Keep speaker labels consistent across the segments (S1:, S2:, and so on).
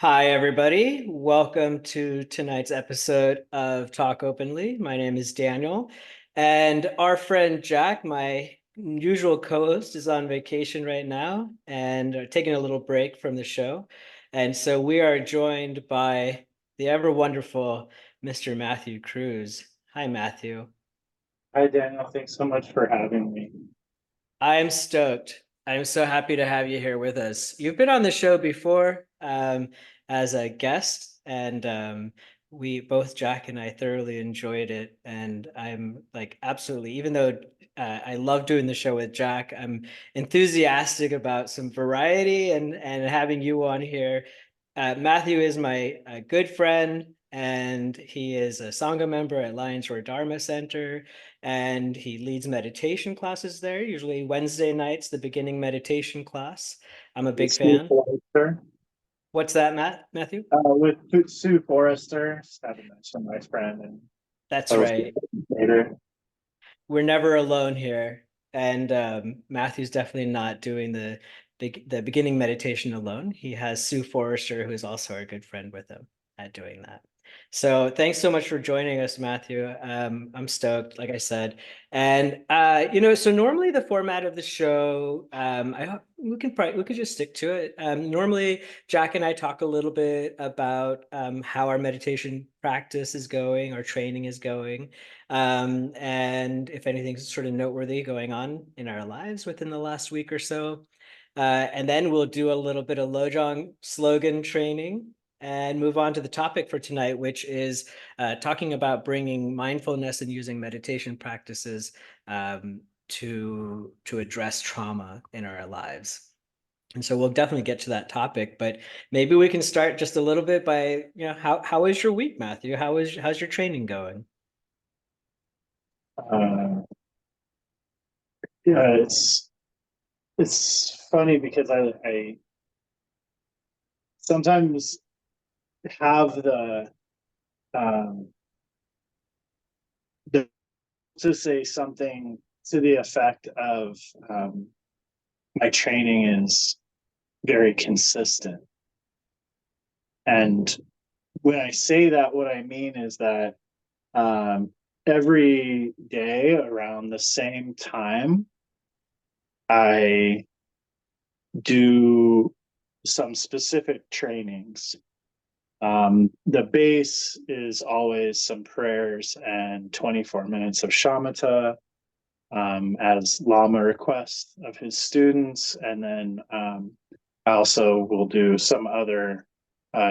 S1: Hi, everybody. Welcome to tonight's episode of Talk Openly. My name is Daniel, and our friend Jack, my usual co-host, is on vacation right now and taking a little break from the show. And so we are joined by the ever wonderful Mr. Matthew Kruse. Hi, Matthew.
S2: Hi, Daniel. Thanks so much for having me.
S1: I'm stoked. I'm so happy to have you here with us. You've been on the show before as a guest, and we both, Jack and I, thoroughly enjoyed it. And I'm like, absolutely, even though I love doing the show with Jack, I'm enthusiastic about some variety and having you on here. Matthew is my good friend, and he is a Sangha member at Lions Roar Dharma Center, and he leads meditation classes there, usually Wednesday nights, the beginning meditation class. I'm a big
S2: Sue
S1: fan.
S2: Forrester.
S1: What's that, Matthew?
S2: With Sue Forrester, just haven't mentioned my friend and
S1: That's
S2: fellow
S1: right.
S2: later.
S1: We're never alone here. And Matthew's definitely not doing the beginning meditation alone. He has Sue Forrester, who is also our good friend, with him at doing that. So thanks so much for joining us, Matthew. I'm stoked, like I said. And so normally the format of the show, I hope we could just stick to it. Normally Jack and I talk a little bit about how our meditation practice is going, our training is going, and if anything's sort of noteworthy going on in our lives within the last week or so. And then we'll do a little bit of Lojong slogan training and move on to the topic for tonight, which is talking about bringing mindfulness and using meditation practices to address trauma in our lives. And so we'll definitely get to that topic, but maybe we can start just a little bit by, how is your week, Matthew? How's your training going?
S2: Uh, yeah, it's funny because I sometimes have um, the to say something to the effect of um, my training is very consistent. And when I say that, what I mean is that um, every day around the same time, I do some specific trainings. The base is always some prayers and 24 minutes of shamatha as Lama requests of his students. And then I also will do some other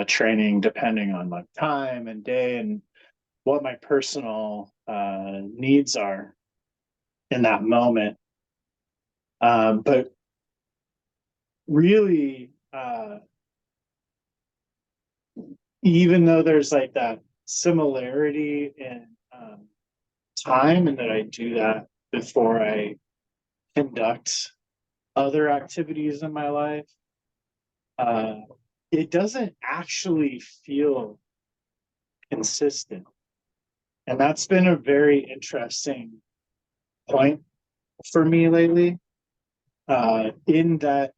S2: training depending on like time and day and what my personal needs are in that moment. But really, even though there's like that similarity in time, and that I do that before I conduct other activities in my life, uh, it doesn't actually feel consistent. And that's been a very interesting point for me lately, in that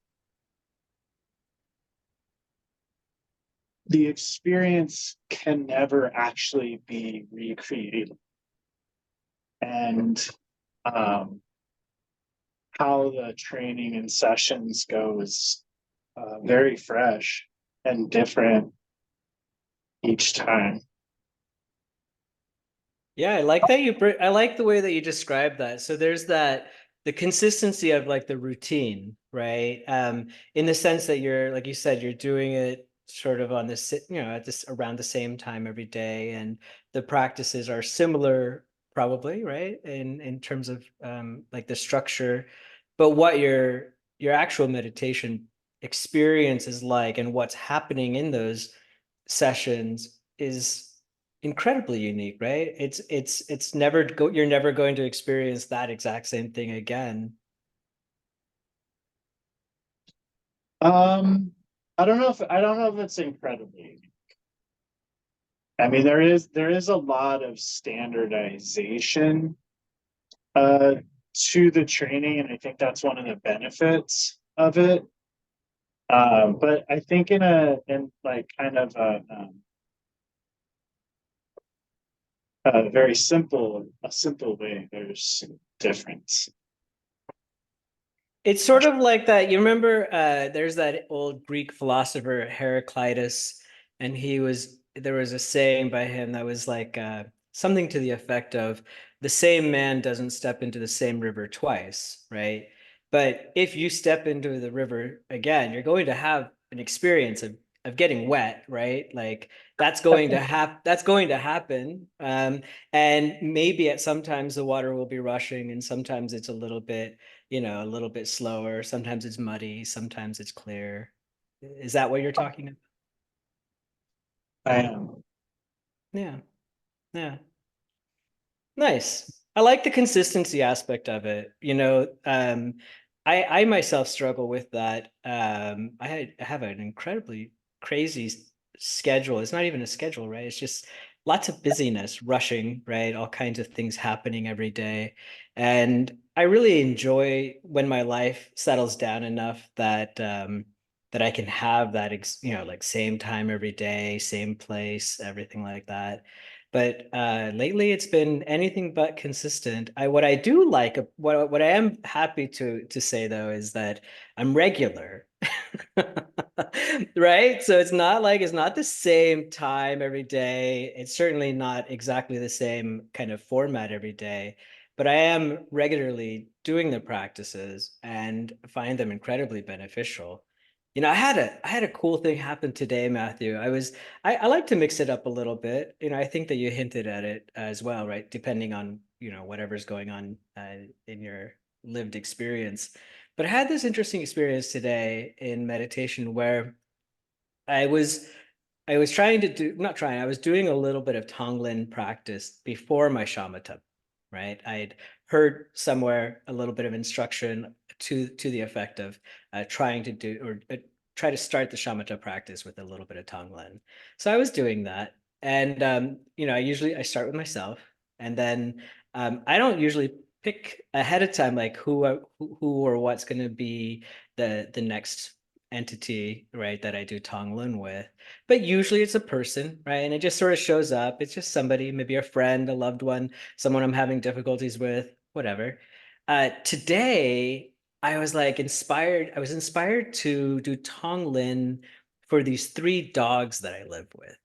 S2: the experience can never actually be recreated. And um, how the training and sessions go is very fresh and different each time.
S1: Yeah, I like that I like the way that you describe that. So there's the consistency of like the routine, right? In the sense that you're, like you said, you're doing it sort of on this, at this around the same time every day, and the practices are similar, probably, right? In terms of like the structure, but what your actual meditation experience is like and what's happening in those sessions is incredibly unique, right? It's never you're never going to experience that exact same thing again.
S2: Um, I don't know if it's incredibly. I mean, there is a lot of standardization uh, to the training, and I think that's one of the benefits of it. But I think in like kind of a very a simple way, there's difference.
S1: It's sort of like that. You remember, there's that old Greek philosopher Heraclitus, and there was a saying by him that was like something to the effect of the same man doesn't step into the same river twice, right? But if you step into the river again, you're going to have an experience of getting wet, right? Like that's going to happen. And maybe at sometimes the water will be rushing, and sometimes it's a little bit, a little bit slower. Sometimes it's muddy, sometimes it's clear. Is that what you're talking about?
S2: I am.
S1: Yeah. Yeah. Nice. I like the consistency aspect of it. I myself struggle with that. I have an incredibly crazy schedule. It's not even a schedule, right? It's just lots of busyness, rushing, right? All kinds of things happening every day. And I really enjoy when my life settles down enough that I can have that, like same time every day, same place, everything like that. But lately, it's been anything but consistent. What I do like, what I am happy to say though, is that I'm regular, right? So it's not the same time every day. It's certainly not exactly the same kind of format every day, but I am regularly doing the practices and find them incredibly beneficial. I had a cool thing happen today, Matthew. I like to mix it up a little bit. I think that you hinted at it as well, right? Depending on, whatever's going on in your lived experience. But I had this interesting experience today in meditation where I was I was trying to do, not trying, I was doing a little bit of Tonglen practice before my shamatha, right? I'd heard somewhere a little bit of instruction to the effect of trying to do or try to start the shamatha practice with a little bit of Tonglen. So I was doing that. And I start with myself, and then I don't usually pick ahead of time like who or what's going to be the next entity, right, that I do Tonglen with. But usually it's a person, right? And it just sort of shows up. It's just somebody, maybe a friend, a loved one, someone I'm having difficulties with, whatever. Today, I was inspired to do Tonglen for these three dogs that I live with,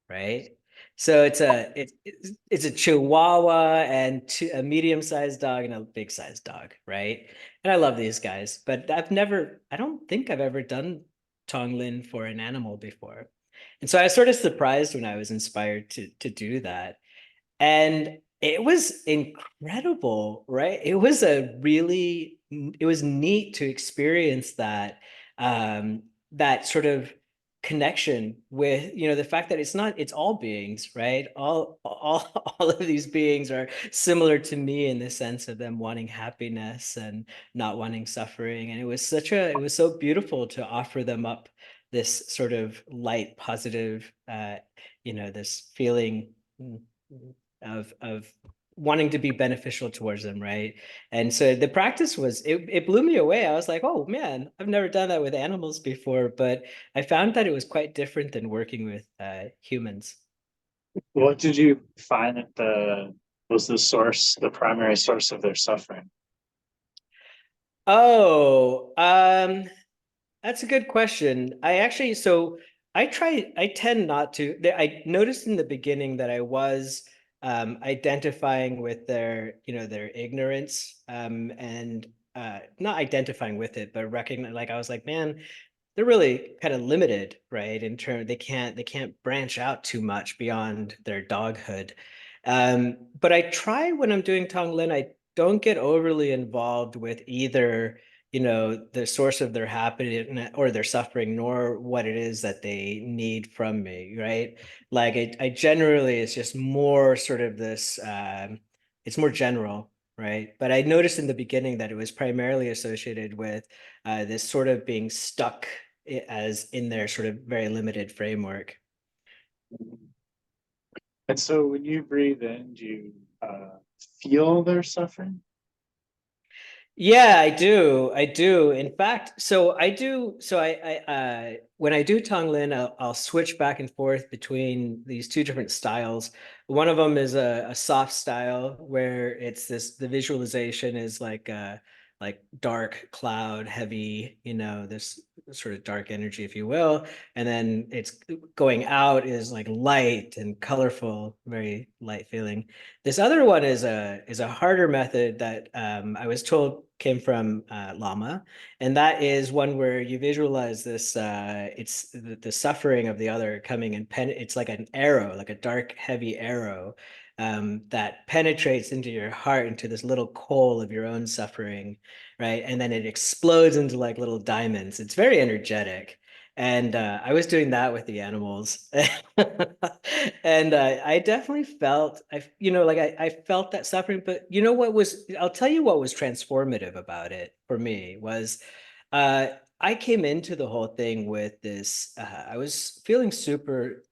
S1: right? So it's a Chihuahua and a medium-sized dog and a big-sized dog, right? And I love these guys, but I don't think I've ever done Tonglen for an animal before. And so I was sort of surprised when I was inspired to do that. And it was incredible, right? It was neat to experience that sort of connection with, the fact that it's all beings, right? All of these beings are similar to me in the sense of them wanting happiness and not wanting suffering. And it was so beautiful to offer them up this sort of light, positive, this feeling of wanting to be beneficial towards them, right? And so the practice it blew me away. I was like, oh man, I've never done that with animals before, but I found that it was quite different than working with humans.
S2: What did you find that the primary source of their suffering?
S1: Oh, that's a good question. I tend not to. I noticed in the beginning that I was identifying with their ignorance, and not identifying with it, but recognize, like, I was like, man, they're really kind of limited, right? They can't branch out too much beyond their doghood. But I try when I'm doing Tonglen, I don't get overly involved with either, the source of their happiness or their suffering, nor what it is that they need from me, right? Like I generally, it's just more sort of this, it's more general, right? But I noticed in the beginning that it was primarily associated with this sort of being stuck as in their sort of very limited framework.
S2: And so when you breathe in, do you feel their suffering?
S1: Yeah, I do. I do. In fact, so I do. So when I do Tonglen, I'll switch back and forth between these two different styles. One of them is a soft style where it's the visualization is like dark cloud heavy, this sort of dark energy, if you will. And then it's going out is like light and colorful, very light feeling. This other one is a harder method that I was told came from Lama, and that is one where you visualize this. It's the suffering of the other coming and it's like an arrow, like a dark, heavy arrow that penetrates into your heart, into this little coal of your own suffering, right? And then it explodes into like little diamonds. It's very energetic. And I was doing that with the animals. And I definitely felt, I felt that suffering, but I'll tell you what was transformative about it for me was uh, I came into the whole thing with this, I was feeling super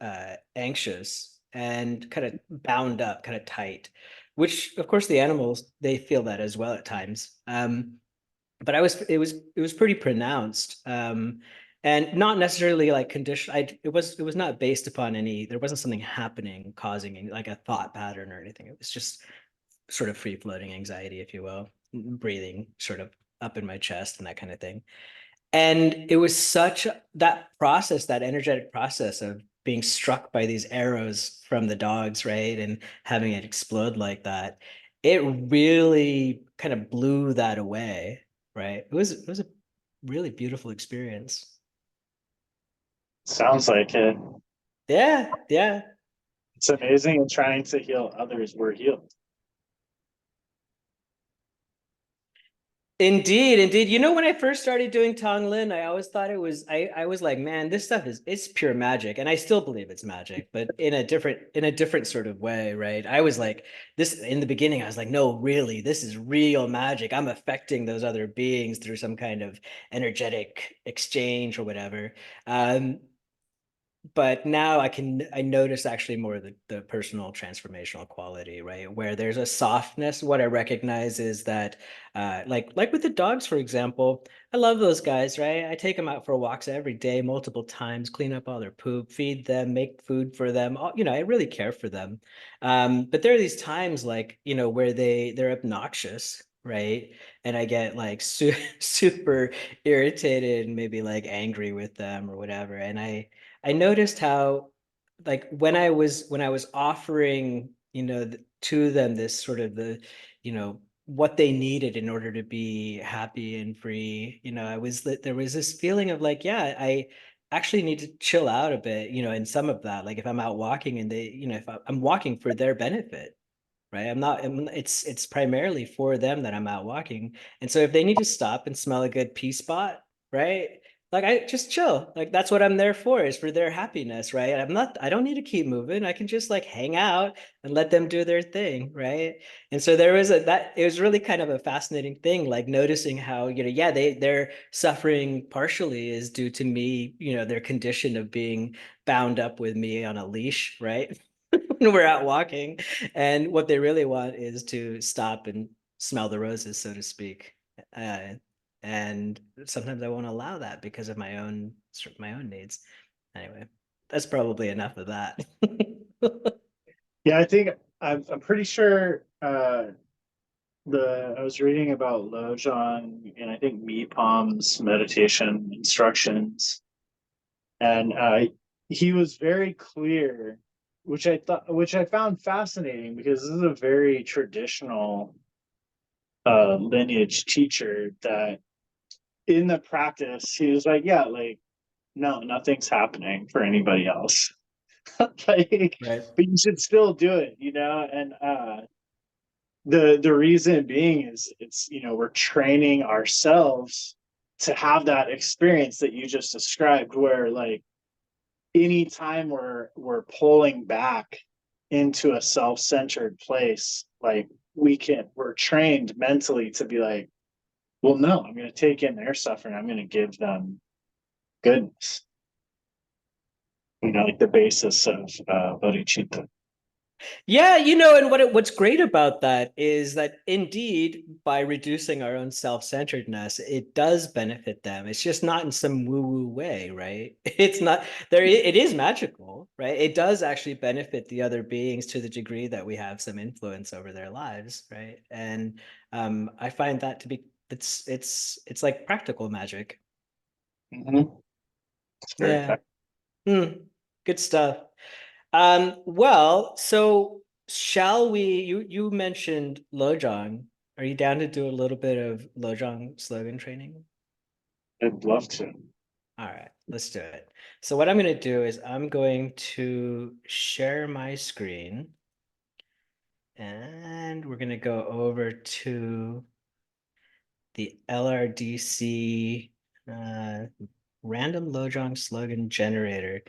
S1: anxious and kind of bound up, kind of tight, which of course the animals, they feel that as well at times. But it was pretty pronounced. And not necessarily like condition. It was not based upon any, there wasn't something happening causing any, like a thought pattern or anything. It was just sort of free floating anxiety, if you will, breathing sort of up in my chest and that kind of thing. And it was such that process, that energetic process of being struck by these arrows from the dogs, right? And having it explode like that, it really kind of blew that away, right? It was a really beautiful experience.
S2: Sounds like it.
S1: Yeah, yeah.
S2: It's amazing, and trying to heal others, we're healed.
S1: Indeed, indeed. When I first started doing Tonglen, I always thought I was like, man, this stuff it's pure magic. And I still believe it's magic, but in a different sort of way, right? I was like, this in the beginning, I was like, no, really, this is real magic. I'm affecting those other beings through some kind of energetic exchange or whatever. But now I notice actually more of the personal transformational quality, right? Where there's a softness. What I recognize is that like with the dogs, for example, I love those guys, right? I take them out for walks every day, multiple times, clean up all their poop, feed them, make food for them. I really care for them. But there are these times like, where they're obnoxious, right? And I get like super irritated and maybe like angry with them or whatever. And I noticed how, like, when I was offering, to them this sort of what they needed in order to be happy and free, there was this feeling of like, yeah, I actually need to chill out a bit, in some of that. Like if I'm out walking and if I'm walking for their benefit, right? It's primarily for them that I'm out walking. And so if they need to stop and smell a good pea spot, right? Like I just chill. Like that's what I'm there for, is for their happiness, right? I don't need to keep moving. I can just like hang out and let them do their thing, right? And so it was really kind of a fascinating thing, like noticing how, yeah, their suffering partially is due to me, their condition of being bound up with me on a leash, right? When we're out walking. And what they really want is to stop and smell the roses, so to speak. Uh, and sometimes I won't allow that because of my own needs. Anyway, that's probably enough of that.
S2: Yeah, I think I'm pretty sure the I was reading about Lojon and I think Meepom's meditation instructions, and he was very clear, which I found fascinating because this is a very traditional lineage teacher that in the practice he was like, yeah, like no, nothing's happening for anybody else. Like,
S1: Right.
S2: but you should still do it, and the reason being is it's we're training ourselves to have that experience that you just described, where like anytime we're pulling back into a self-centered place, like we're trained mentally to be like, well, no, I'm going to take in their suffering, I'm going to give them goodness, like the basis of bodhicitta.
S1: Yeah, and what's great about that is that indeed, by reducing our own self-centeredness, it does benefit them. It's just not in some woo-woo way, right? It's not there. It is magical, right? It does actually benefit the other beings to the degree that we have some influence over their lives, right? And I find that to be it's like practical magic.
S2: Mhm. It's very
S1: Yeah.
S2: effective.
S1: Hmm. Good stuff. Well, so shall we? You mentioned Lojong. Are you down to do a little bit of Lojong slogan training?
S2: I'd love to.
S1: All right, let's do it. So what I'm going to do is I'm going to share my screen and we're going to go over to the LRDC random Lojong slogan generator.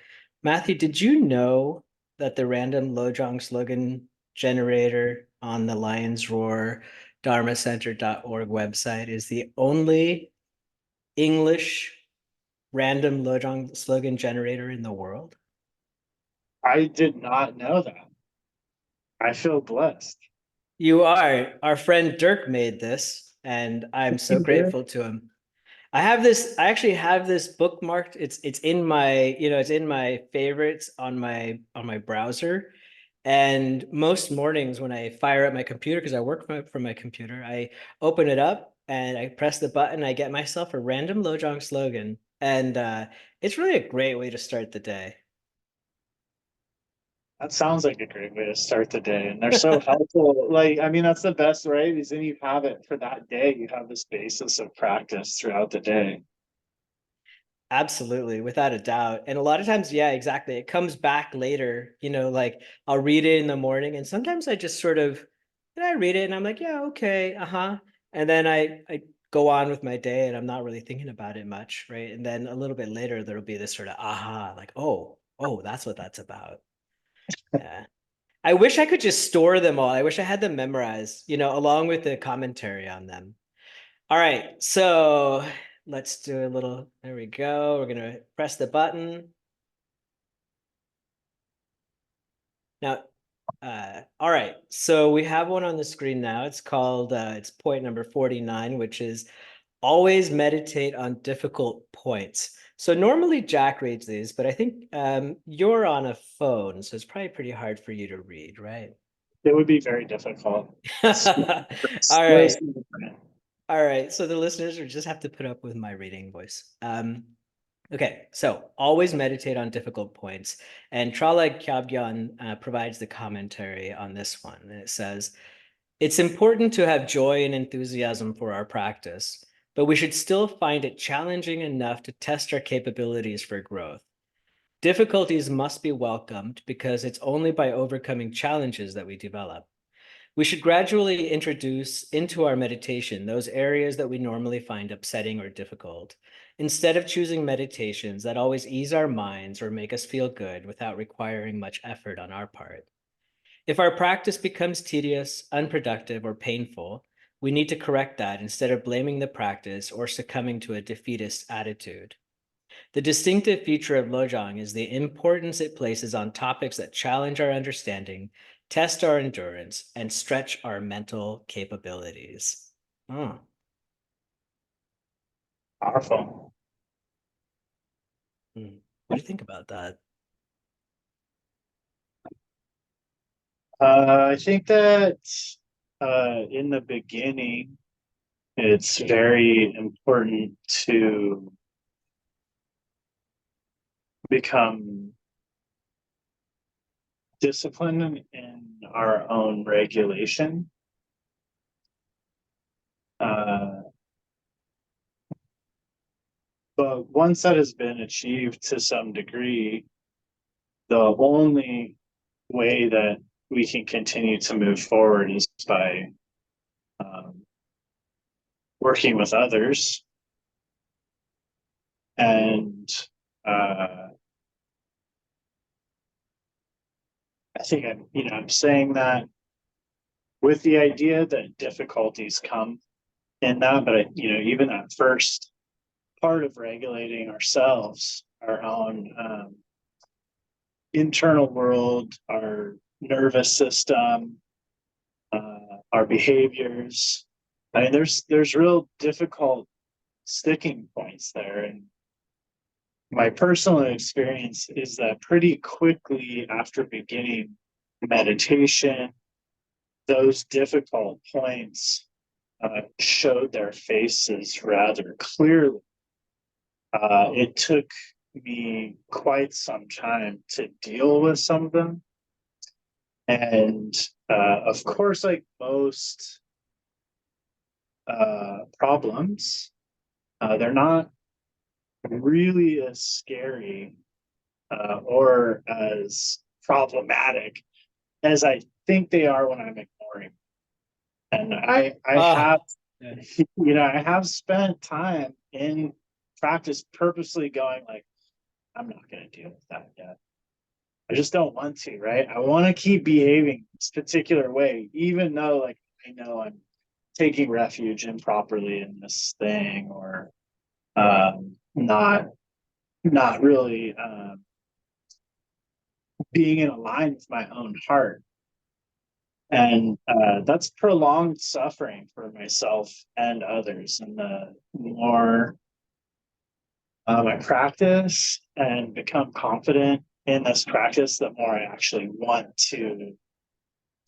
S1: Matthew, did you know that the random Lojong slogan generator on the Lions Roar dharmacenter.org website is the only English random Lojong slogan generator in the world?
S2: I did not know that. I feel blessed.
S1: You are. Our friend Dirk made this, and I'm so
S2: Yeah.
S1: grateful to him. I actually have this bookmarked. It's in my, it's in my favorites on my browser. And most mornings when I fire up my computer, because I work from my computer, I open it up and I press the button, I get myself a random Lojong slogan. And it's really a great way to start the day.
S2: That sounds like a great way to start the day. And they're so helpful. Like, I mean, that's the best, right? Is then you have it for that day. You have this basis of practice throughout the day.
S1: Absolutely, without a doubt. And a lot of times, yeah, exactly. It comes back later, like I'll read it in the morning and sometimes I just sort of, and I read it and I'm like, yeah, okay, uh-huh. And then I go on with my day and I'm not really thinking about it much, right? And then a little bit later there'll be this sort of aha, like, oh, that's what that's about. Yeah. I wish I could just store them all. I wish I had them memorized, along with the commentary on them. All right, so let's do a little, there we go. We're gonna press the button. Now, all right, so we have one on the screen now. It's called, it's point number 49, which is always meditate on difficult points. So normally Jack reads these, but I think you're on a phone, so it's probably pretty hard for you to read, right?
S2: It would be very difficult. It's
S1: All right.
S2: mostly different.
S1: All right. So the listeners will just have to put up with my reading voice. Okay, so always meditate on difficult points. And Trala Kyabgyan provides the commentary on this one. And it says, it's important to have joy and enthusiasm for our practice, but we should still find it challenging enough to test our capabilities for growth. Difficulties must be welcomed because it's only by overcoming challenges that we develop. We should gradually introduce into our meditation those areas that we normally find upsetting or difficult, instead of choosing meditations that always ease our minds or make us feel good without requiring much effort on our part. If our practice becomes tedious, unproductive, or painful, we need to correct that instead of blaming the practice or succumbing to a defeatist attitude. The distinctive feature of Lojong is the importance it places on topics that challenge our understanding, test our endurance, and stretch our mental capabilities. Oh.
S2: Powerful.
S1: What do you think about that?
S2: I think that in the beginning, it's very important to become disciplined in our own regulation. Uh, but once that has been achieved to some degree, the only way that we can continue to move forward is by um, working with others and uh, I think I'm saying that with the idea that difficulties come in that, but even that first part of regulating ourselves, our own internal world, our nervous system, our behaviors. I mean, there's real difficult sticking points there, and my personal experience is that pretty quickly after beginning meditation, those difficult points showed their faces rather clearly. It took me quite some time to deal with some of them. And of course, like most problems, they're not really as scary or as problematic as I think they are when I'm ignoring. And I have,
S1: Oh, yeah.
S2: I have spent time in practice purposely going like, I'm not going to deal with that yet. I just don't want to, right? I want to keep behaving this particular way, even though like I know I'm taking refuge improperly in this thing, or not really being in line with my own heart. And that's prolonged suffering for myself and others. And the more I practice and become confident in this practice, the more I actually want to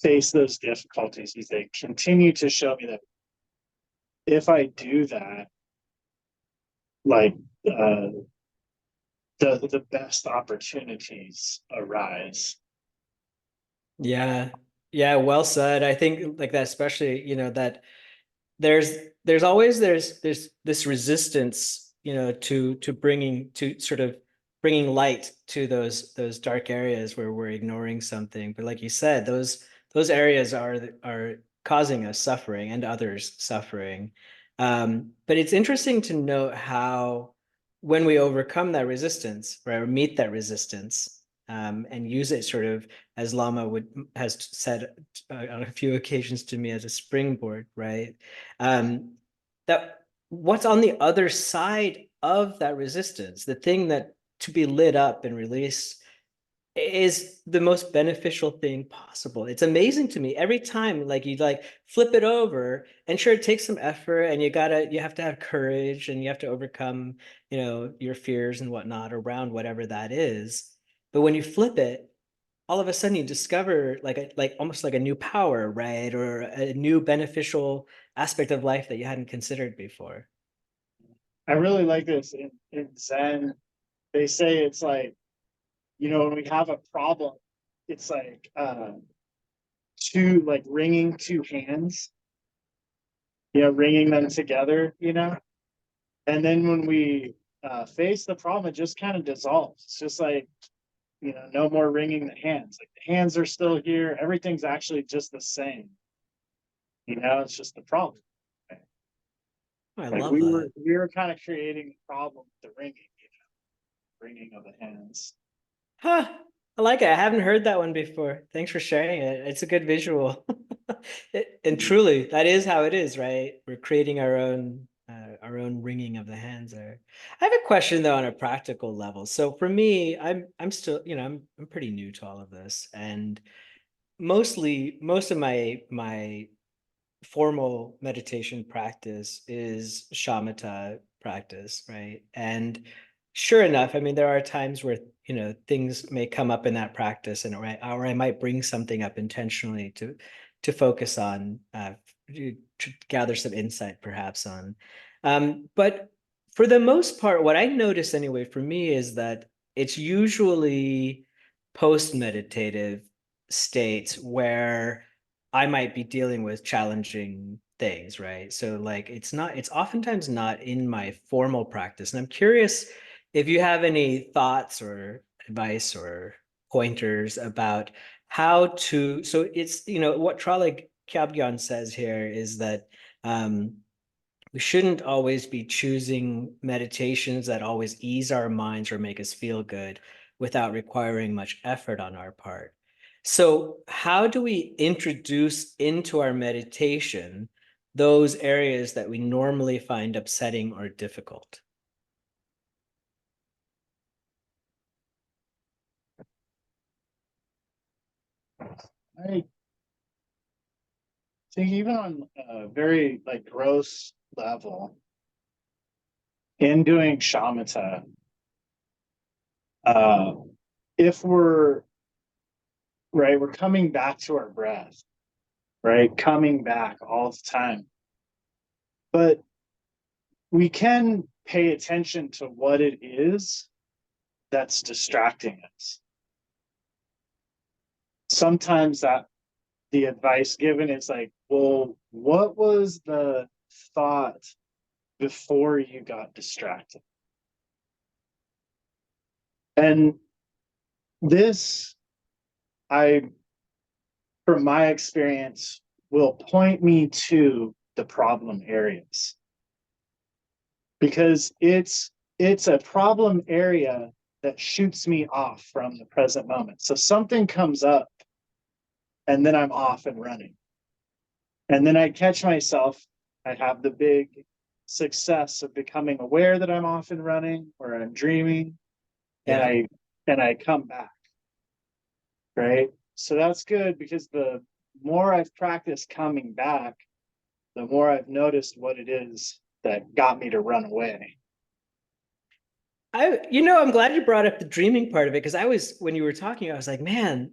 S2: face those difficulties, because they continue to show me that if I do that, like the best opportunities arise.
S1: Yeah. Yeah, well said. I think like that, especially, that there's there's this resistance, to sort of bringing light to those dark areas where we're ignoring something. But like you said, those areas are causing us suffering and others suffering. But it's interesting to note how when we overcome that resistance, right, or meet that resistance, and use it sort of as Lama has said on a few occasions to me as a springboard, right? That what's on the other side of that resistance, the thing that to be lit up and released, is the most beneficial thing possible. It's amazing to me every time, like you like flip it over, and sure, it takes some effort, and you have to have courage, and you have to overcome, your fears and whatnot around whatever that is. But when you flip it, all of a sudden you discover like almost like a new power, right? Or a new beneficial aspect of life that you hadn't considered before.
S2: I really like this in Zen. They say it's like, when we have a problem, it's like two, like wringing two hands, wringing them together, and then when we face the problem, it just kind of dissolves. It's just like, no more wringing the hands. Like the hands are still here. Everything's actually just the same. It's just the problem. Right?
S1: Oh, I
S2: Like
S1: love
S2: we were
S1: that.
S2: we were kind of creating the problem with the wringing, wringing of the hands.
S1: Huh. I like it. I haven't heard that one before. Thanks for sharing it. It's a good visual. And truly, that is how it is, right? We're creating our own wringing of the hands there. I have a question though on a practical level. So for me, I'm still, I'm pretty new to all of this, and most of my formal meditation practice is shamatha practice, right? And sure enough, I mean, there are times where, things may come up in that practice, and or I might bring something up intentionally to focus on, to gather some insight perhaps on. But for the most part, what I notice anyway for me is that it's usually post-meditative states where I might be dealing with challenging things, right? So like it's oftentimes not in my formal practice. And I'm curious if you have any thoughts or advice or pointers about how to, so it's, what Tralik Kyabgyan says here is that we shouldn't always be choosing meditations that always ease our minds or make us feel good without requiring much effort on our part. So, how do we introduce into our meditation those areas that we normally find upsetting or difficult?
S2: I think even on a very like gross level, in doing shamatha, uh, if we're right, we're coming back to our breath, right? Coming back all the time. But we can pay attention to what it is that's distracting us. Sometimes that the advice given is like, well, what was the thought before you got distracted? And this, I, from my experience, will point me to the problem areas because it's a problem area that shoots me off from the present moment. So something comes up and then I'm off and running. And then I catch myself, I have the big success of becoming aware that I'm off and running or I'm dreaming and
S1: Yeah.
S2: I come back, right? So that's good because the more I've practiced coming back, the more I've noticed what it is that got me to run away.
S1: I'm glad you brought up the dreaming part of it because when you were talking, I was like, man,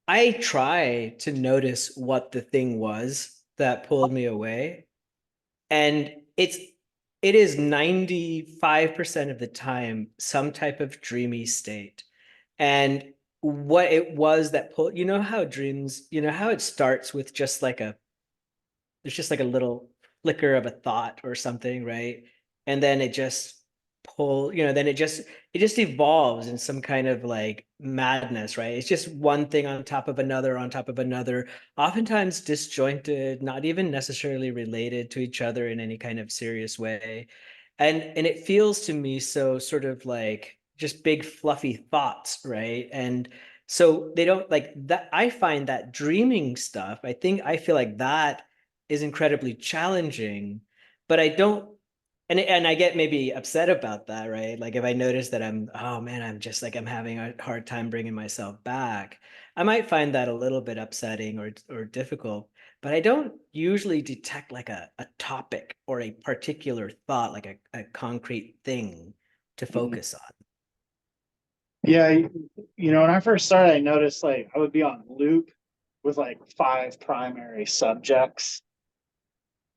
S1: I try to notice what the thing was that pulled me away. And it is 95% of the time some type of dreamy state. And what it was that pulled, how dreams, how it starts with there's just like a little flicker of a thought or something, right? And then it just then it just evolves in some kind of like madness, right? It's just one thing on top of another, oftentimes disjointed, not even necessarily related to each other in any kind of serious way. And it feels to me so sort of like just big fluffy thoughts, right? And so they don't like that. I find that dreaming stuff, I feel like that is incredibly challenging, but I don't, and I get maybe upset about that, right? Like if I notice that oh man, I'm having a hard time bringing myself back, I might find that a little bit upsetting or difficult, but I don't usually detect like a topic or a particular thought, like a concrete thing to focus on.
S2: Yeah, when I first started, I noticed like I would be on loop with like five primary subjects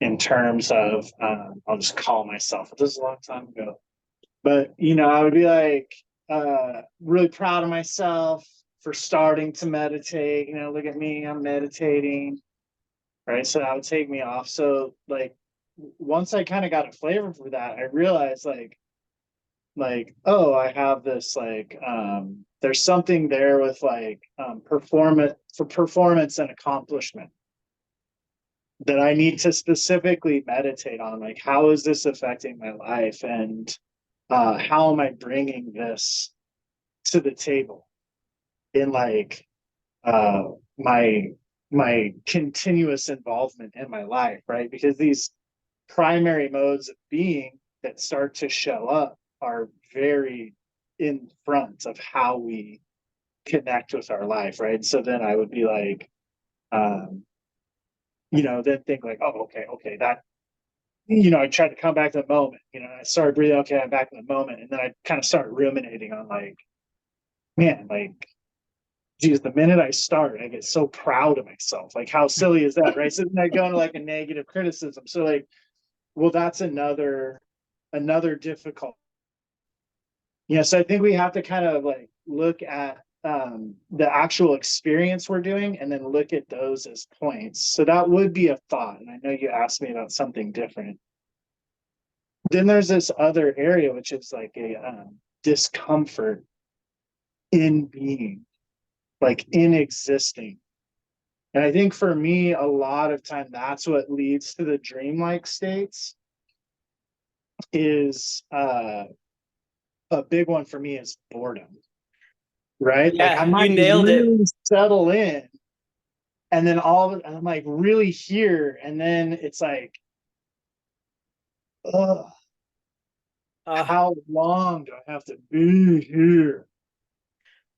S2: in terms of I'll just call myself. This is a long time ago, but I would be like really proud of myself for starting to meditate. Look at me, I'm meditating, right? So that would take me off. So like once I kind of got a flavor for that, I realized like oh, I have this like there's something there with like performance and accomplishment that I need to specifically meditate on. Like, how is this affecting my life, and how am I bringing this to the table in like uh, my my continuous involvement in my life, right? Because these primary modes of being that start to show up are very in front of how we connect with our life, right? So then I would be like, um, then think like, oh, okay, that, I tried to come back to the moment, I started breathing, okay, I'm back in the moment. And then I kind of started ruminating on like, man, like, geez, the minute I start, I get so proud of myself. Like, how silly is that, right? So then I go into like a negative criticism. So like, well, that's another difficult. So I think we have to kind of like look at the actual experience we're doing and then look at those as points. So that would be a thought. And I know you asked me about something different. Then there's this other area, which is like a discomfort in being, like in existing. And I think for me, a lot of time, that's what leads to the dreamlike states. Is a big one for me is boredom, right? Like I
S1: Yeah, you
S2: might
S1: nailed it.
S2: really settle in, and then I'm like really here, and then it's like, ugh,
S1: uh
S2: how long do I have to be here?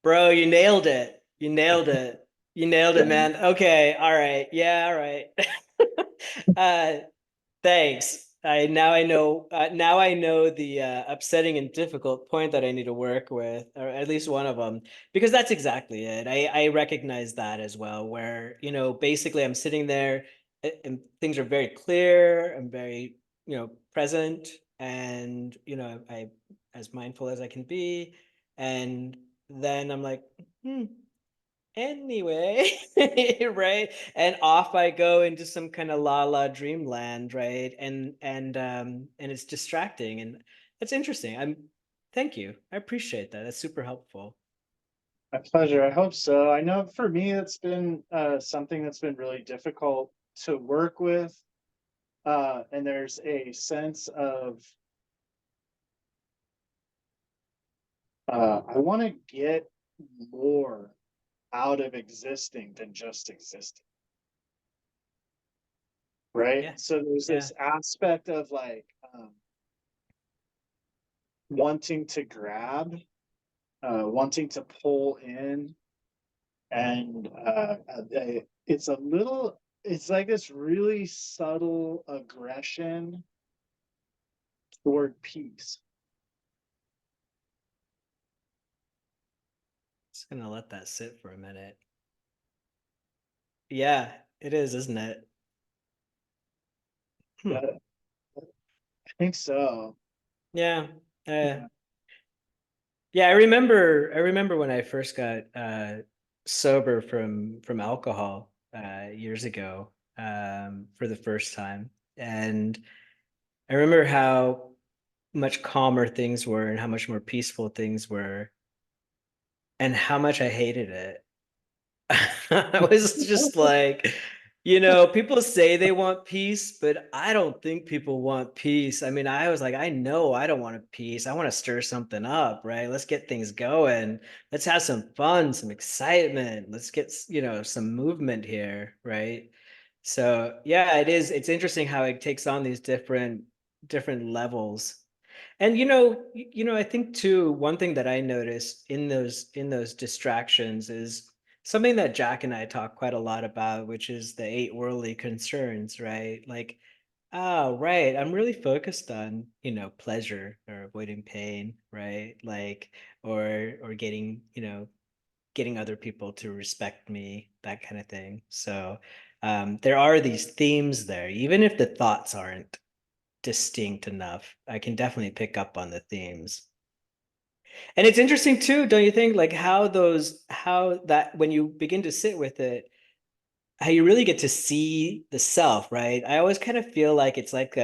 S1: Bro, you nailed it. You nailed it. You nailed it,
S2: Yeah.
S1: man. Okay, all right. Yeah, all right. uh Thanks. Now I know the upsetting and difficult point that I need to work with, or at least one of them, because that's exactly it. I recognize that as well, where, basically I'm sitting there and things are very clear. I'm very, present, and, I as mindful as I can be. And then I'm like, hmm, anyway, right? And off I go into some kind of la la dreamland, right? And it's distracting, and that's interesting. Thank you. I appreciate that. That's super helpful.
S2: My pleasure. I hope so. I know for me, it's been something that's been really difficult to work with. And there's a sense of I want to get more out of existing than just existing, right?
S1: Yeah.
S2: So there's
S1: Yeah.
S2: this aspect of like wanting to grab, wanting to pull in, and it's a little, it's like this really subtle aggression toward peace.
S1: Just gonna let that sit for a minute. Yeah, it is, isn't it? Hmm.
S2: I think so.
S1: Yeah. Uh,
S2: Yeah.
S1: yeah, I remember when I first got sober from alcohol years ago, for the first time. And I remember how much calmer things were and how much more peaceful things were and how much I hated it. I was just like, people say they want peace, but I don't think people want peace. I mean, I was like, I know I don't want a peace. I want to stir something up, right? Let's get things going. Let's have some fun, some excitement. Let's get, some movement here, right? So, yeah, it is. It's interesting how it takes on these different levels. And I think too, one thing that I noticed in those distractions is something that Jack and I talk quite a lot about, which is the eight worldly concerns, right? Like, oh, right, I'm really focused on, pleasure or avoiding pain, right? Like, or getting other people to respect me, that kind of thing. So, there are these themes there, even if the thoughts aren't distinct enough. I can definitely pick up on the themes. And it's interesting too, don't you think? Like how that when you begin to sit with it, how you really get to see the self, right? I always kind of feel like it's like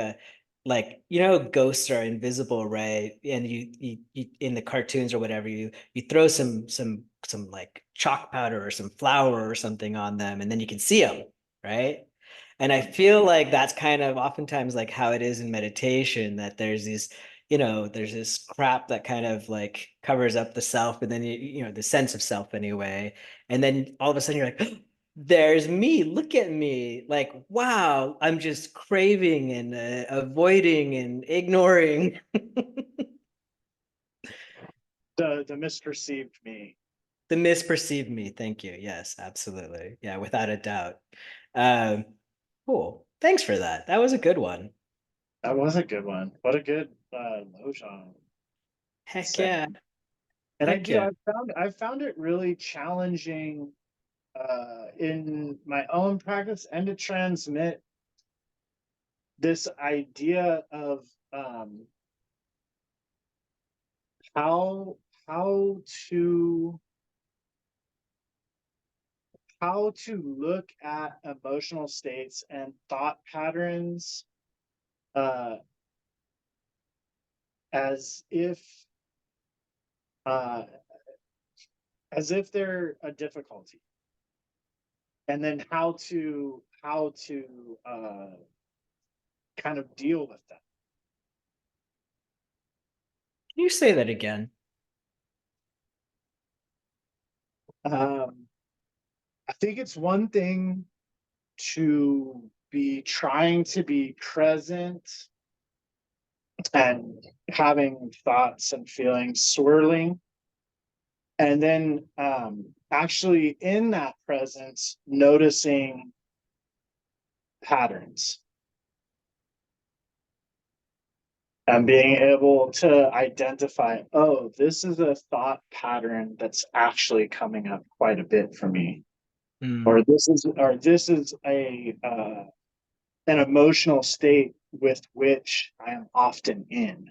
S1: ghosts are invisible, right? And you in the cartoons or whatever, you throw some like chalk powder or some flour or something on them, and then you can see them, right? And I feel like that's kind of oftentimes like how it is in meditation, that there's this crap that kind of like covers up the self, and then the sense of self anyway. And then all of a sudden you're like, there's me, look at me, like, wow, I'm just craving and avoiding and ignoring.
S2: The misperceived me.
S1: The misperceived me. Thank you. Yes, absolutely. Yeah, without a doubt. um cool, thanks for that. That was a good one.
S2: That was a good one. What a good Lojong
S1: Heck
S2: set.
S1: yeah.
S2: And
S1: Heck yeah.
S2: I found it really challenging in my own practice and to transmit this idea of how how to how to look at emotional states and thought patterns uh, as if uh, as if they're a difficulty, and then how to kind of deal with them.
S1: Can you say that again?
S2: I think it's one thing to be trying to be present and having thoughts and feelings swirling, And then actually in that presence, noticing patterns and being able to identify, oh, this is a thought pattern that's actually coming up quite a bit for me,
S1: Mm,
S2: or this is a an emotional state with which I am often in.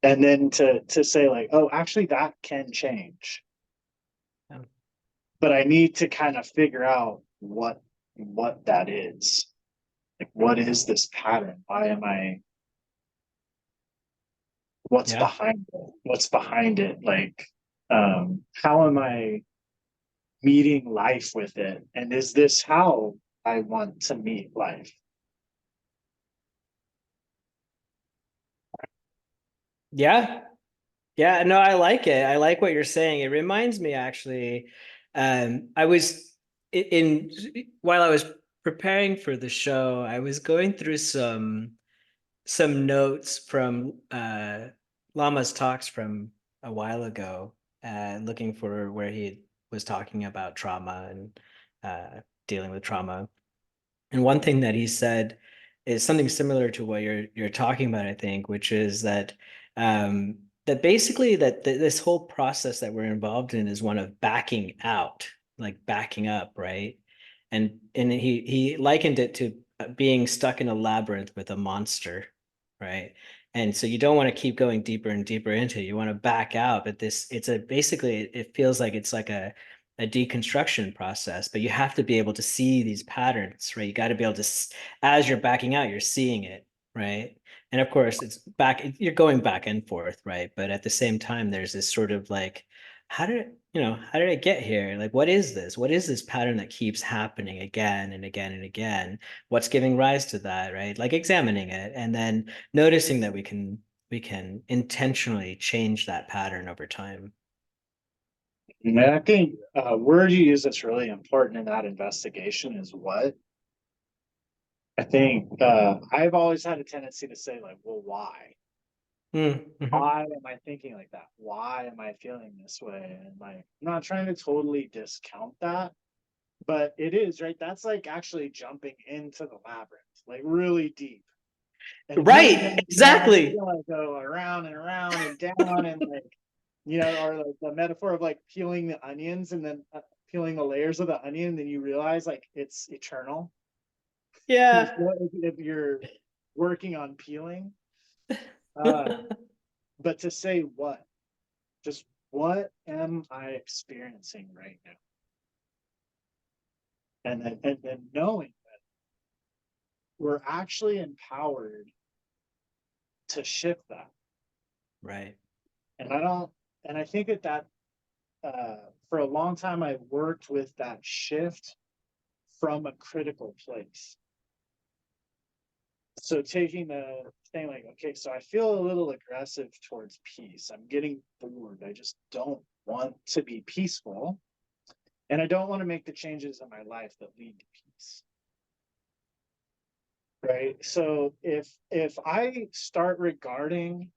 S2: And then to say like, oh, actually that can change,
S1: yeah.
S2: but I need to kind of figure out what that is. Like, what is this pattern? Why am I? What's
S1: Yeah.
S2: behind it? What's behind it? Like, how am I meeting life with it? And is this how I want to meet life?
S1: Yeah. Yeah, no, I like it. I like what you're saying. It reminds me actually, I was in while I was preparing for the show, I was going through some notes from Lama's talks from a while ago, looking for where he was talking about trauma and dealing with trauma. And one thing that he said is something similar to what you're talking about, I think, which is that that basically this whole process that we're involved in is one of backing out, like backing up, right? And he likened it to being stuck in a labyrinth with a monster, right? And so you don't want to keep going deeper and deeper into it. You want to back out, but this it's a basically it feels like it's like a deconstruction process, but you have to be able to see these patterns, right? You got to be able to, as you're backing out, you're seeing it, right? And of course, it's back, you're going back and forth, right? But at the same time, there's this sort of like, how did I get here? Like, what is this? What is this pattern that keeps happening again and again and again? What's giving rise to that, right? Like examining it and then noticing that we can intentionally change that pattern over time.
S2: And I think word you use that's really important in that investigation is what. I think I've always had a tendency to say like, well, why?
S1: Mm-hmm.
S2: Why am I thinking like that? Why am I feeling this way? And like, I'm not trying to totally discount that, but it is, right? That's like actually jumping into the labyrinth, like really deep. And if you ever
S1: Right,
S2: been there, you
S1: exactly.
S2: like go around and down and like, or like the metaphor of like peeling the onions and then peeling the layers of the onion, then you realize like it's eternal.
S1: Yeah.
S2: If you're working on peeling, uh, but to say what, just what am I experiencing right now? And then knowing that we're actually empowered to shift that.
S1: Right.
S2: And I don't, and I think that for a long time I worked with that shift from a critical place. So taking the thing like, okay, so I feel a little aggressive towards peace. I'm getting bored. I just don't want to be peaceful. And I don't want to make the changes in my life that lead to peace. Right. So if I start regarding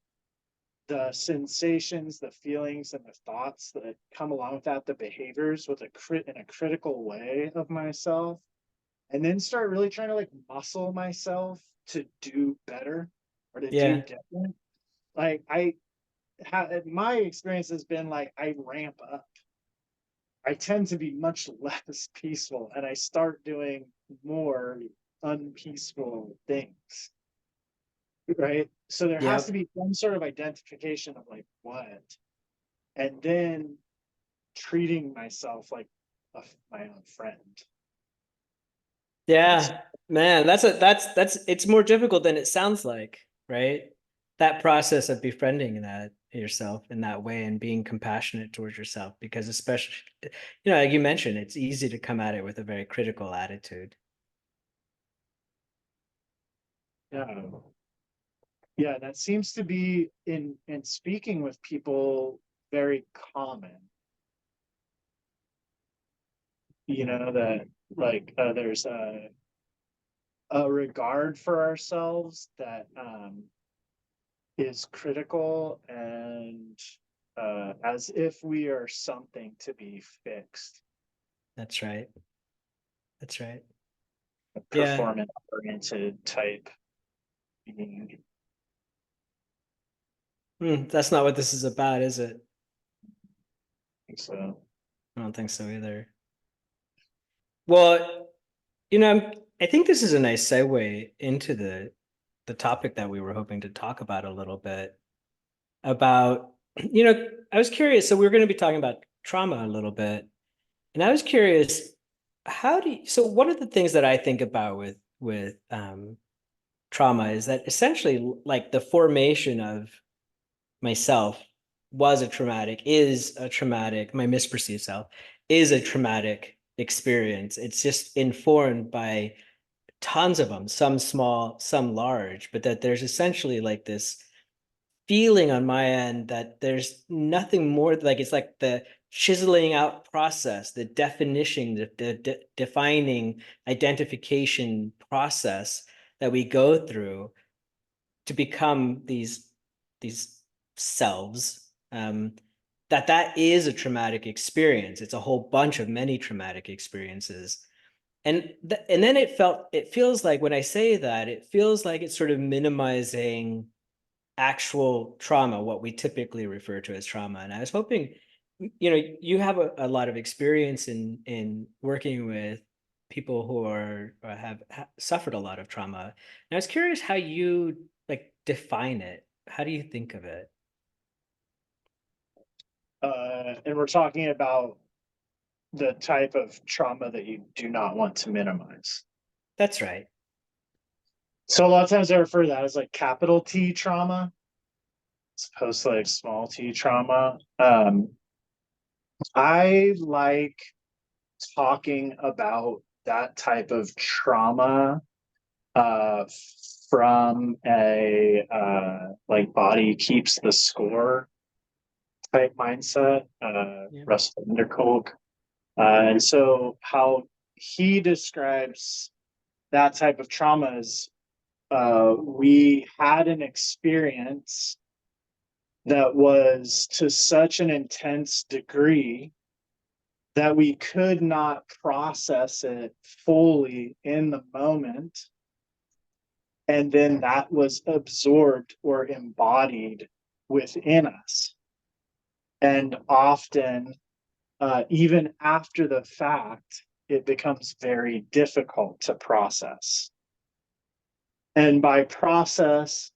S2: the sensations, the feelings, and the thoughts that come along with that, the behaviors with in a critical way of myself, and then start really trying to like muscle myself to do better or to do
S1: Yeah.
S2: different. Like my experience has been like I ramp up. I tend to be much less peaceful, and I start doing more unpeaceful things. Right. So there has to
S1: Yep.
S2: be some sort of identification of like what, and then treating myself like my own friend. It's
S1: Yeah. Man, that's it's more difficult than it sounds like, right? That process of befriending that yourself in that way and being compassionate towards yourself, because especially, like you mentioned, it's easy to come at it with a very critical attitude.
S2: yeah, yeah. That seems to be in speaking with people very common. That like there's a regard for ourselves that is critical and as if we are something to be fixed,
S1: That's right. That's right.
S2: a
S1: Yeah.
S2: performance oriented type being.
S1: That's not what this is about, is it?
S2: So,
S1: I don't think so either. Well, I think this is a nice segue into the topic that we were hoping to talk about a little bit about, I was curious. So we were going to be talking about trauma a little bit, and I was curious, so one of the things that I think about with trauma is that essentially like the formation of myself is a traumatic, my misperceived self is a traumatic experience. It's just informed by tons of them, some small, some large, but that there's essentially like this feeling on my end that there's nothing more, like it's like the chiseling out process, the definition, the defining identification process that we go through to become these selves. That is a traumatic experience. It's a whole bunch of many traumatic experiences. And then it feels like when I say that, it feels like it's sort of minimizing actual trauma, what we typically refer to as trauma. And I was hoping, you have a lot of experience in working with people who are or have suffered a lot of trauma. And I was curious how you like define it. How do you think of it?
S2: and we're talking about the type of trauma that you do not want to minimize.
S1: That's right.
S2: So a lot of times I refer to that as like capital T trauma, as opposed to like small t trauma. I like talking about that type of trauma uh, from a like body keeps the score type mindset,
S1: Yeah.
S2: Russell Underkolk. And so how he describes that type of trauma is we had an experience that was to such an intense degree that we could not process it fully in the moment. And then that was absorbed or embodied within us. And often, even after the fact, it becomes very difficult to process. And by process,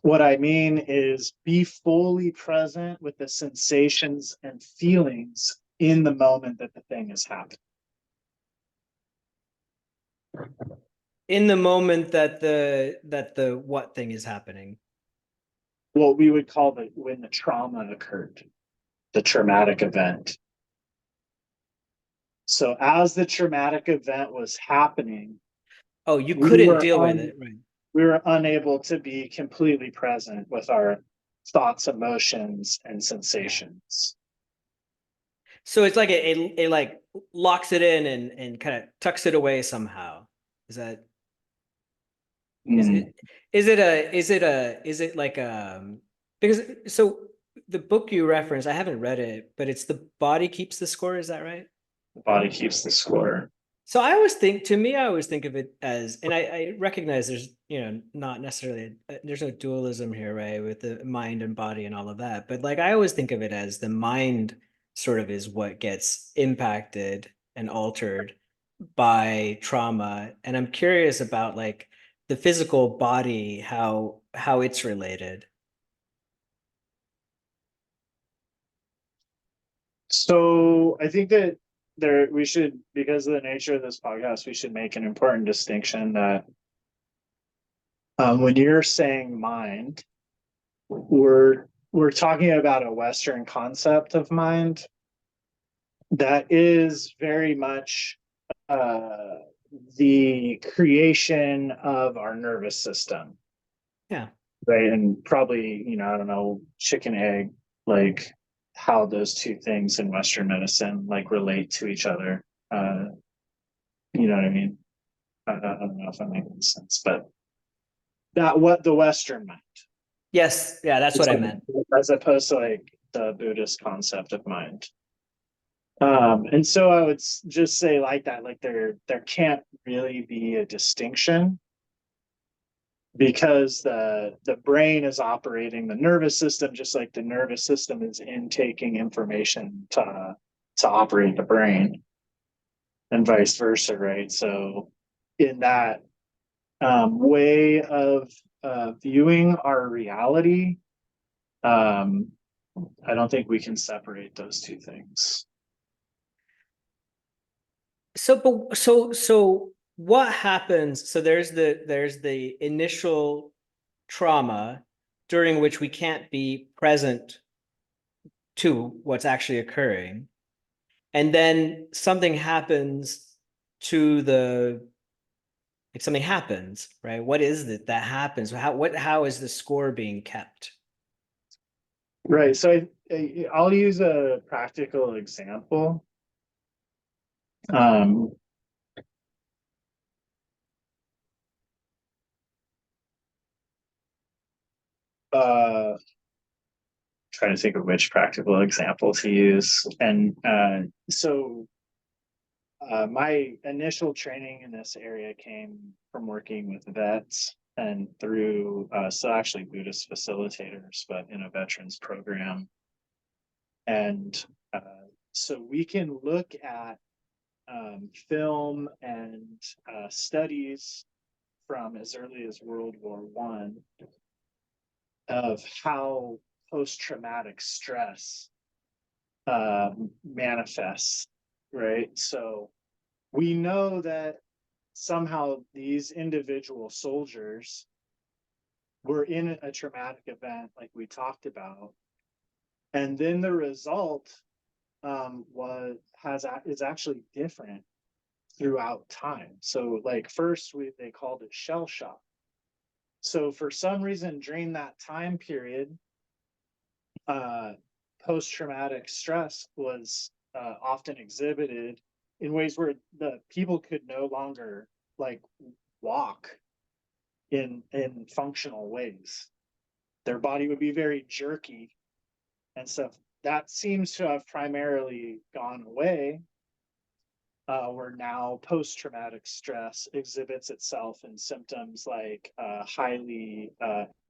S2: what I mean is be fully present with the sensations and feelings in the moment that the thing is happening.
S1: In the moment that the what thing is happening.
S2: What we would call the when the trauma occurred, the traumatic event. So as the traumatic event was happening,
S1: Oh, you
S2: we
S1: couldn't
S2: were
S1: deal with
S2: un,
S1: it, right?
S2: we were unable to be completely present with our thoughts, emotions, and
S1: Yeah.
S2: sensations.
S1: So it's like it like locks it in and kind of tucks it away somehow. Is that is
S2: Mm,
S1: it is it like because so the book you reference, I haven't read it, but it's The Body Keeps the Score, is that right?
S2: the body keeps the score.
S1: So I always think of it as, and I recognize there's, not necessarily, there's no dualism here, right, with the mind and body and all of that. But like, I always think of it as the mind sort of is what gets impacted and altered by trauma. And I'm curious about like the physical body, how it's related.
S2: So I think that there we should, because of the nature of this podcast, we should make an important distinction that when you're saying mind, we're talking about a Western concept of mind that is very much uh, the creation of our nervous system,
S1: Yeah.
S2: right? And probably, I don't know, chicken egg, like how those two things in Western medicine like relate to each other. You know what I mean? I don't know if that makes sense, but that what the Western mind.
S1: Yes, yeah, that's what I meant.
S2: As opposed to like the Buddhist concept of mind. And so I would just say like that, like there can't really be a distinction because the brain is operating the nervous system just like the nervous system is intaking information to operate the brain and vice versa, right? So in that way of viewing our reality, um, I don't think we can separate those two things.
S1: So what happens? So there's the initial trauma during which we can't be present to what's actually occurring. And then something happens to the like something happens, right? What is it that happens? How is the score being kept?
S2: Right. So I'll use a practical example. Um, uh, Trying to think of which practical example to use. And my initial training in this area came from working with vets and through so actually Buddhist facilitators, but in a veterans program. And so we can look at film and studies from as early as World War One of how post-traumatic stress manifests, right? So we know that somehow these individual soldiers were in a traumatic event, like we talked about, and then the result is actually different throughout time. So, like first, they called it shell shock. So, for some reason, during that time period, uh, post-traumatic stress was often exhibited in ways where the people could no longer like walk in functional ways. Their body would be very jerky and stuff. That seems to have primarily gone away. Where now post-traumatic stress exhibits itself in symptoms like highly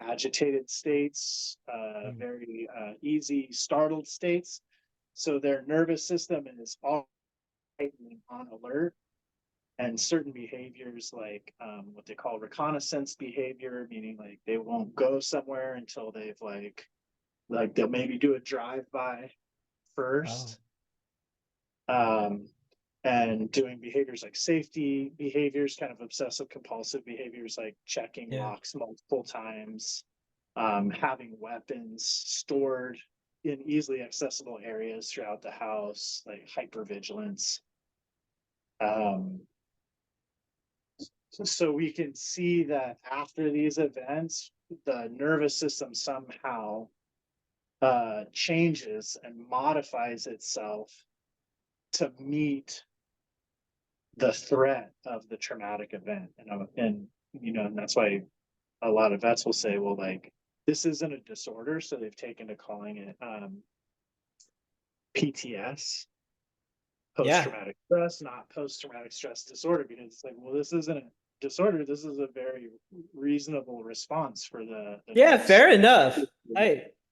S2: agitated states,
S1: Mm.
S2: very easy startled states. So their nervous system is all on alert, and certain behaviors like what they call reconnaissance behavior, meaning like they won't go somewhere until they've like they'll maybe do a drive-by
S1: Oh,
S2: first. Um, and doing behaviors like safety behaviors, kind of obsessive compulsive behaviors like checking
S1: yeah.
S2: locks multiple times, having weapons stored in easily accessible areas throughout the house, like hypervigilance. Um, so we can see that after these events, the nervous system somehow changes and modifies itself to meet the threat of the traumatic event. And that's why a lot of vets will say, well, like this isn't a disorder, so they've taken to calling it PTS,
S1: Yeah.
S2: post-traumatic stress, not post-traumatic stress disorder, because it's like, well, this isn't a disorder, this is a very reasonable response for the
S1: Yeah,
S2: nervous
S1: fair enough.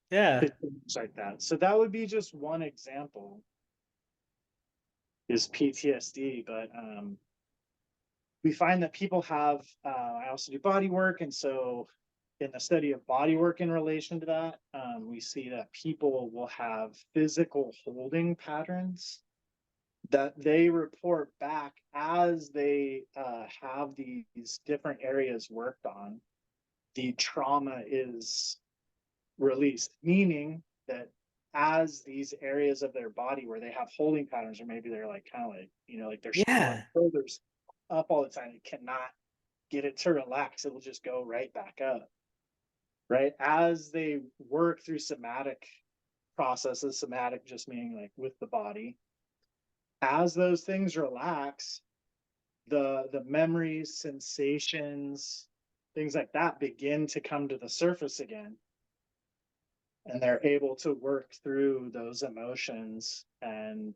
S1: Yeah.
S2: like that. So that would be just one example is PTSD. But we find that people have I also do body work, and so in the study of body work in relation to that, we see that people will have physical holding patterns that they report back as they have these different areas worked on. The trauma is released, meaning that as these areas of their body where they have holding patterns, or maybe they're like kind of like, like their
S1: Yeah.
S2: shoulders up all the time, they cannot get it to relax, it will just go right back up. Right. As they work through somatic processes, somatic just meaning like with the body, as those things relax, the memories, sensations, things like that begin to come to the surface again. and they're able to work through those emotions and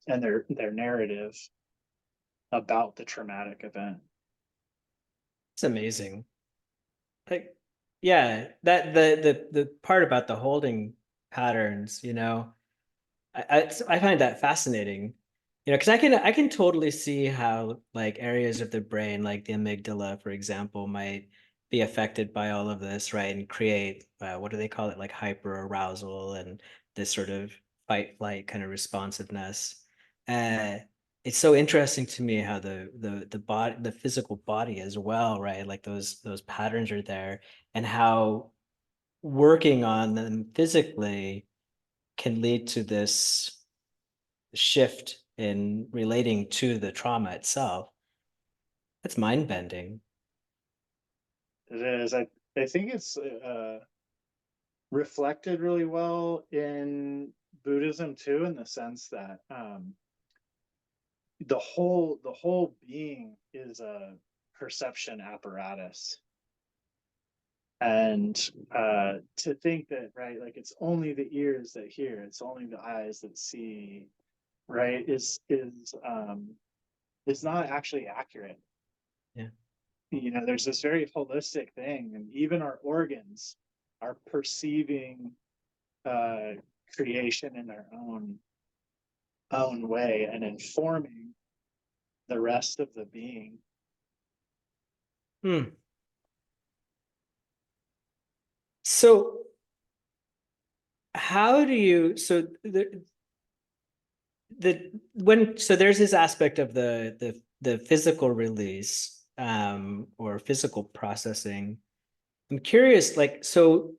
S2: their narrative about the traumatic event.
S1: It's amazing. Like, yeah, that the part about the holding patterns, I find that fascinating. Because I can totally see how like areas of the brain, like the amygdala, for example, might be affected by all of this, right? And create what do they call it, like hyper arousal and this sort of fight flight kind of responsiveness. Uh, it's so interesting to me how the body, the physical body as well, right? Like those patterns are there, and how working on them physically can lead to this shift in relating to the trauma itself. That's mind bending.
S2: It is. I think it's reflected really well in Buddhism too, in the sense that the whole being is a perception apparatus. And to think that, right, like it's only the ears that hear, it's only the eyes that see, right, is not actually accurate.
S1: Yeah.
S2: There's this very holistic thing, and even our organs are perceiving uh, creation in their own way and informing the rest of the being.
S1: Hmm. So how do you so the when so there's this aspect of the physical release or physical processing. I'm curious, like, so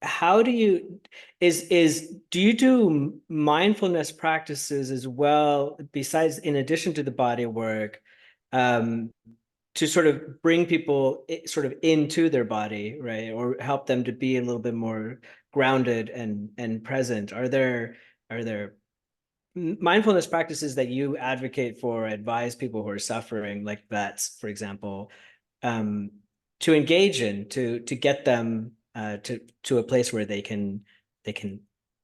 S1: how do you is do you do mindfulness practices as well, besides, in addition to the body work, um to sort of bring people sort of into their body, right? Or help them to be a little bit more grounded and present? Are there mindfulness practices that you advocate for, advise people who are suffering, like vets, for example, um, to engage in, to get them to a place where they can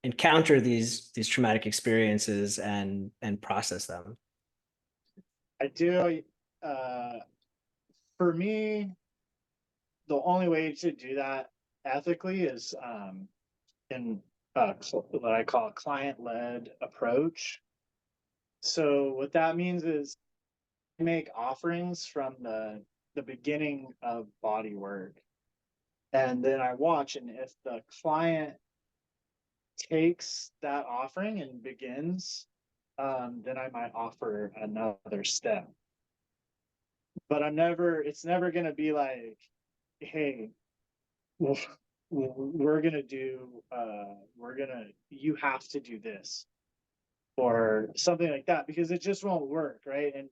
S1: encounter these traumatic experiences and process them?
S2: I do. For me, the only way to do that ethically is in what I call a client-led approach. So what that means is I make offerings from the beginning of body work, and then I watch, and if the client takes that offering and begins, then I might offer another step. But it's never going to be like, hey, well, you have to do this or something like that, because it just won't work, right? And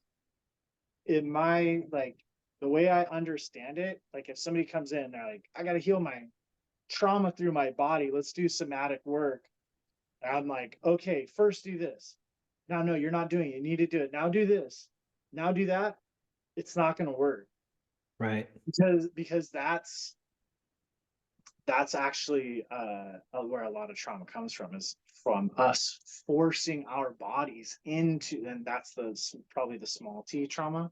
S2: in my, like, the way I understand it, like if somebody comes in, they're like, I got to heal my trauma through my body, let's do somatic work. And I'm like, okay, first do this. Now, no, you're not doing it. You need to do it. Now do this. Now do that. It's not going to work,
S1: Right.
S2: because that's actually where a lot of trauma comes from, is from us forcing our bodies into, and that's probably the small t trauma,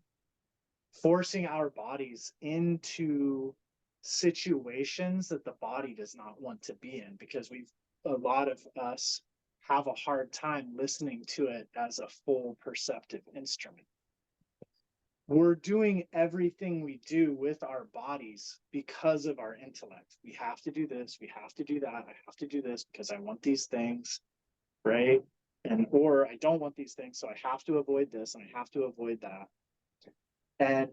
S2: forcing our bodies into situations that the body does not want to be in, because a lot of us have a hard time listening to it as a full perceptive instrument. We're doing everything we do with our bodies because of our intellect. We have to do this, we have to do that, I have to do this because I want these things, right? And or I don't want these things, so I have to avoid this and I have to avoid that. And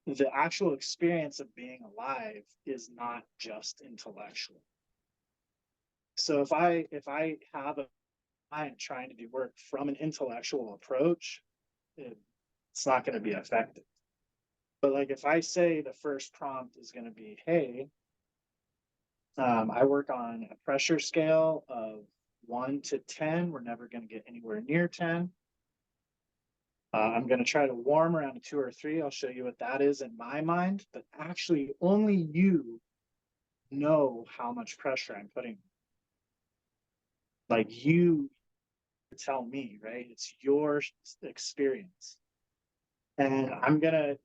S2: the actual experience of being alive is not just intellectual. So if I have a client trying to do work from an intellectual approach, it's not going to be effective. But like if I say the first prompt is going to be, hey, I work on a pressure scale of 1 to 10. We're never going to get anywhere near 10. I'm going to try to warm around a 2 or 3. I'll show you what that is in my mind, but actually only you know how much pressure I'm putting. Like you tell me, right? It's your experience. And I'm gonna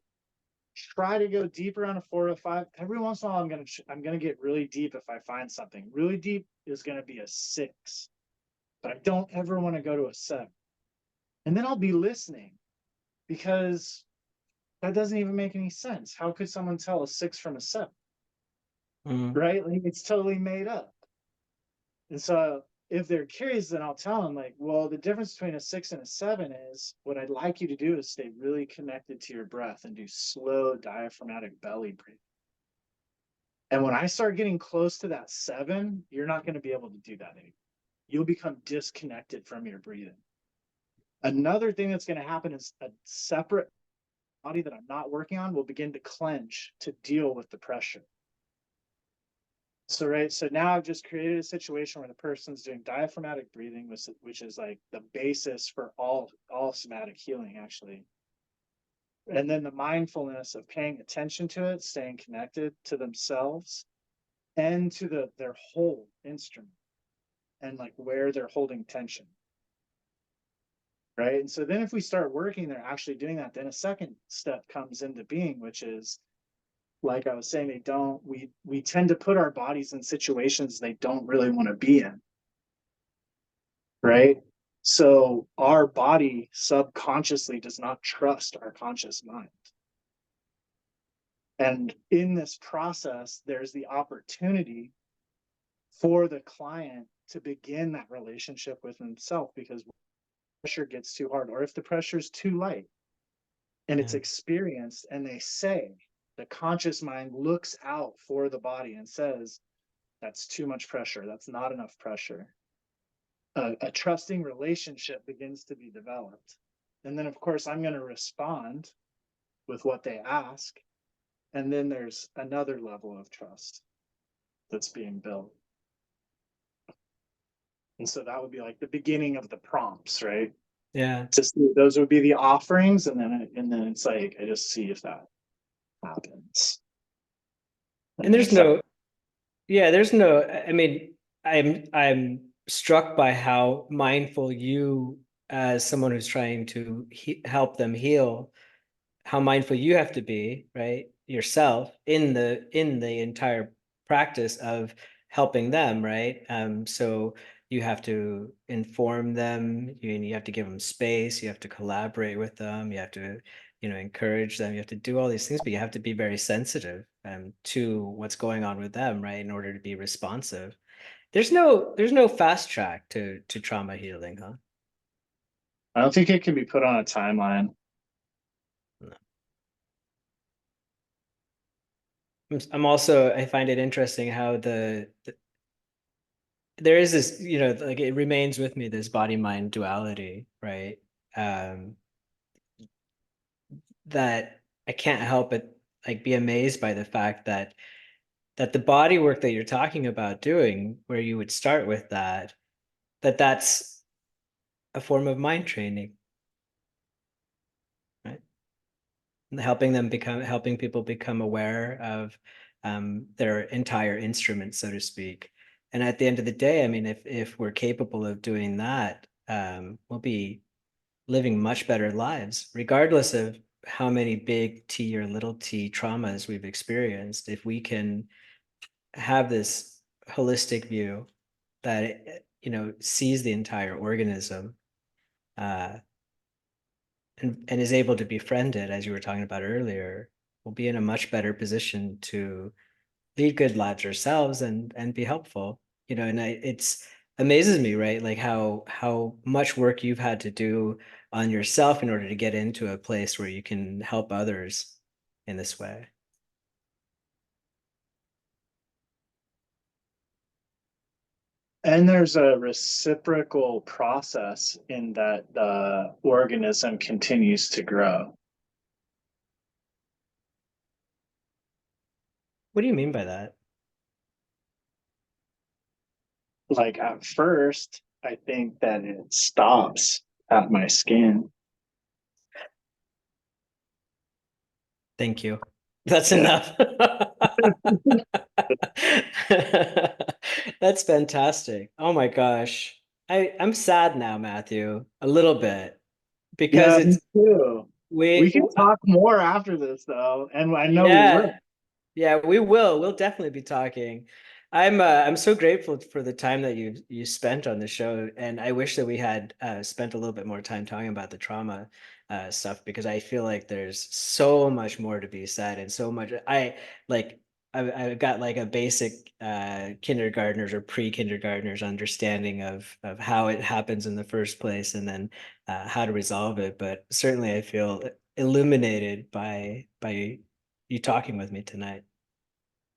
S2: try to go deeper on a 4 to 5. Every once in a while, I'm gonna get really deep if I find something. Really deep is gonna be a 6, but I don't ever want to go to a 7. And then I'll be listening because that doesn't even make any sense. How could someone tell a 6 from a 7?
S1: Mm.
S2: Right? Like it's totally made up. And so if they're curious, then I'll tell them, like, well, the difference between a 6 and a 7 is what I'd like you to do is stay really connected to your breath and do slow diaphragmatic belly breathing. And when I start getting close to that 7, you're not going to be able to do that anymore. You'll become disconnected from your breathing. Another thing that's going to happen is a separate body that I'm not working on will begin to clench to deal with the pressure. So, right. So now I've just created a situation where the person's doing diaphragmatic breathing, which is like the basis for all somatic healing, actually. And then the mindfulness of paying attention to it, staying connected to themselves and to their whole instrument and like where they're holding tension. Right. And so then if we start working, they're actually doing that. Then a second step comes into being, which is, like I was saying, we tend to put our bodies in situations they don't really want to be in. Right. So our body subconsciously does not trust our conscious mind. And in this process, there's the opportunity for the client to begin that relationship with himself, because pressure gets too hard, or if the pressure is too light and it's
S1: Yeah.
S2: experienced, and they say, the conscious mind looks out for the body and says, that's too much pressure. That's not enough pressure. A trusting relationship begins to be developed. And then, of course, I'm going to respond with what they ask. And then there's another level of trust that's being built. And so that would be like the beginning of the prompts, right?
S1: Yeah.
S2: Just those would be the offerings, and then it's like I just see if that happens.
S1: And
S2: And
S1: there's
S2: if that,
S1: no, yeah, there's no, I mean, I'm struck by how mindful you, as someone who's trying to help them heal, how mindful you have to be, right, yourself in the entire practice of helping them, right? So you have to inform them, you have to give them space, you have to collaborate with them, you have to, encourage them, you have to do all these things, but you have to be very sensitive to what's going on with them, right, in order to be responsive. There's no fast track to trauma healing, huh?
S2: I don't think it can be put on a timeline.
S1: No. I'm also, I find it interesting how there is this, like it remains with me, this body mind duality, right? Um, that I can't help but like be amazed by the fact that the body work that you're talking about doing, where you would start with that's a form of mind training, right? Helping people become aware of their entire instrument, so to speak. And at the end of the day, I mean, if we're capable of doing that, we'll be living much better lives, regardless of how many big T or little t traumas we've experienced. If we can have this holistic view that sees the entire organism, uh, and is able to befriend it, as you were talking about earlier, we'll be in a much better position to lead good lives ourselves and be helpful. And it's amazes me, right? Like how much work you've had to do on yourself in order to get into a place where you can help others in this way.
S2: And there's a reciprocal process in that the organism continues to grow.
S1: What do you mean by that?
S2: Like at first, I think that it stops at my skin.
S1: Thank you. That's
S2: Yeah.
S1: enough. That's fantastic. Oh my gosh. I'm sad now, Matthew, a little bit because
S2: Yeah, me
S1: it's
S2: too. We
S1: we
S2: can talk more after this though, and I know we
S1: yeah.
S2: will.
S1: Yeah, we will. We'll definitely be talking. I'm so grateful for the time that you spent on the show, and I wish that we had spent a little bit more time talking about the trauma stuff because I feel like there's so much more to be said and so much. Like I've got like a basic kindergartners or pre-kindergartners understanding of how it happens in the first place and then how to resolve it. But certainly, I feel illuminated by you talking with me tonight.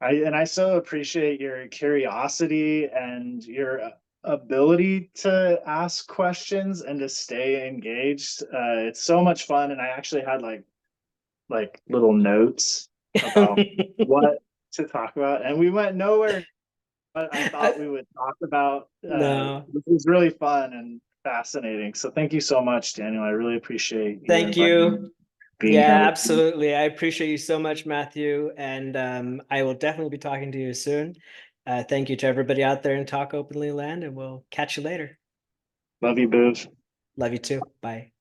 S2: I so appreciate your curiosity and your ability to ask questions and to stay engaged. It's so much fun, and I actually had like little notes about what to talk about, and we went nowhere. But I thought we would talk about.
S1: No,
S2: This was really fun and fascinating. So thank you so much, Daniel. I really appreciate you
S1: thank
S2: inviting me,
S1: you.
S2: being here
S1: Yeah,
S2: with me.
S1: absolutely. I appreciate you so much, Matthew. And I will definitely be talking to you soon. Thank you to everybody out there in Talk Openly Land, and we'll catch you later.
S2: Love you, Booth.
S1: Love you too. Bye.